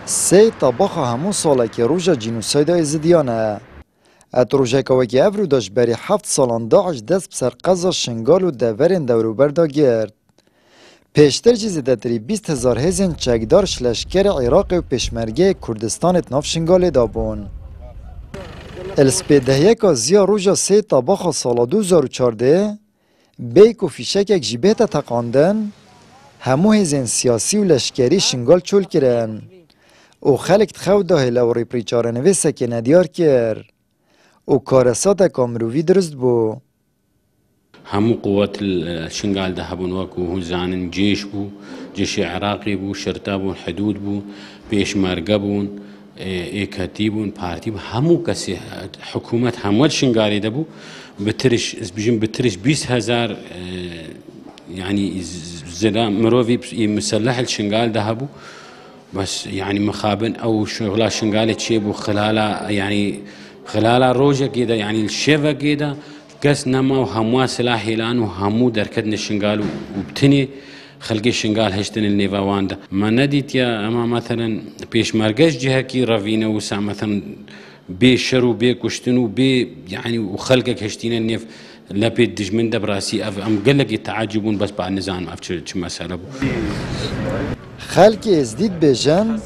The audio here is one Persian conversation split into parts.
سه طباخ همو ساله که روژا جینوساید ازدیانه. ات روژه که افرو داشت بری 7 سالان داعش دست بسر قضا شنگال و دورین دوروبر دا گرد. پیشتر جیزیده تری 20,000 هزین چکدارش لشکر عراق و پشمرگه کردستان ناف شنگال دابون. السپیدهیه که زیا روژا سه طباخ سالا 2014 بیک و فیشک یک جیبه تقاندن همو هزین سیاسی و لشکری شنگال چول کرن. او خلق تخو دا هلاوری پریچارنوی سکه ندیار کر. او کارسات کامروی درست بو. همو قوات الشنغال ده هبون وكو زانن جيش بو جيش عراقي بو شرطة بو حدود بو بيشمرقة بو ايكاتي بو بارتي بو همو كسي حكومة همو الشنغالي ده بو بترش 20,000 يعني زلا مروفي مسلح الشنغال ده بو بس يعني مخابن او شغلة شنغالي تشيبو خلالها يعني خلالها روجة كده يعني الشيفة كده قس نما وهموا سلاحي لان وهمو دركتنا الشنغال وبتني خلقي الشنغال هشتن النيفاوان ده ما نديت يا اما مثلا بيش مرقش جهه كي رافينا وسع مثلا بي شرو بي كشتنو بي يعني وخلقك هشتين النيف لا بيت دجمن ده براسي ام قلق يتعجبون بس بعد نزان افتش مساله بو خلق ازدید بجن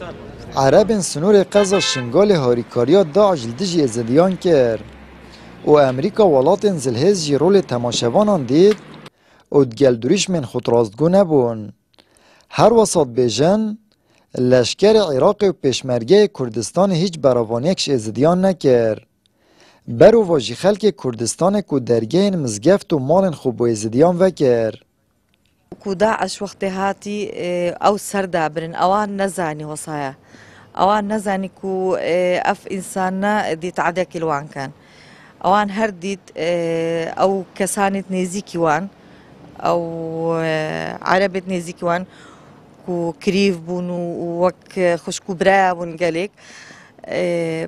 عرب سنور قضا شنگال هاریکاریا داعش لدجی ازدیان کر و امریکا ولات زلهز جی رول تماشوانان دید و دگلدوریش من خود راستگو نبون. هر وسط بجن لشکر عراق و پشمرگه کردستان هیچ براوانیکش ازدیان نکر. برو واجی خلق کردستان که درگه مزگفت و مال خوب و ازدیان وکر. کو داعش وقت هاتی او سردابرن اوان نزاني وصايا اوان نزاني كو اف انساننا دي تعدى كيلوان كان اوان هرديت او كسانت نيزيكي وان او عربت نيزيكي وان كو كريف بون وك خشكو برا بون قالك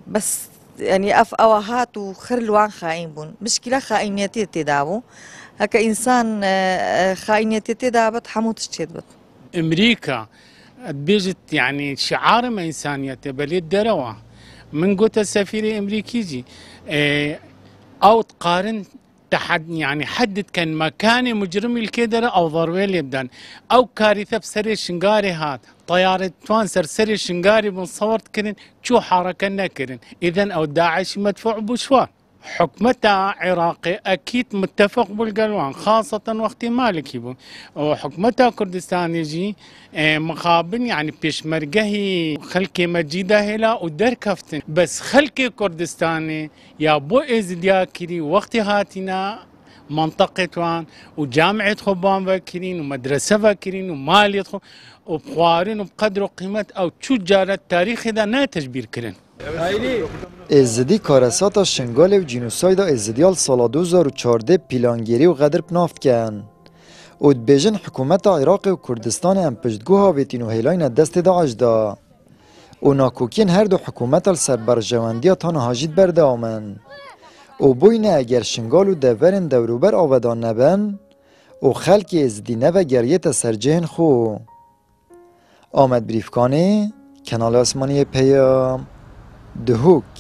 بس يعني اف اوهات وخرلوان خاين بون مشكله خاينيتي تداو هكا إنسان خاينيتي تدابت حموت الشدبت أمريكا بيجت يعني شعار ما إنسانيته بليد دروا من قلت السفير الأمريكي أو تقارن تحد يعني حدد كان مكان مجرمي الكدرة أو ضربة يبدان أو كارثة بسري شنغاري هات طيارة توانسر سري شنغاري بنصورت كرن شو حركة نكرن إذن أو داعش مدفوع بشوار حكمتها عراقي أكيد متفق بالقلوان خاصة وقت مالكي بو وحكمتها كردستان يجي مقابل يعني بيشمرقهي خلقي مجيدة هلا ودر كفتن بس خلقي كردستاني يا بو إزدياكري وقت هاتنا منطقة وان وجامعة خبان فاكرين ومدرسة فاكرين ومال يدخل وبقوارين وبقدر وقيمة أو شو جارة تاريخ إذا نا تجبير كرن ازدی کارسات شنگال و جینوساید ازدیال سال 2014 پیلانگیری و غدر پناف کن. او دبیجن حکومت عراق و کردستان ام پشتگوها ویتین و هیلاین دست داعش دا. او ناکوکین هر دو حکومت السربرجواندی تان هاجید برده آمن. او بوینه اگر شنگال و دورن دوروبر آودان نبن او خلک ازدی نو گریت سرجهن خو. آمد بریفکانی، کانال آسمانی پیام، The Hook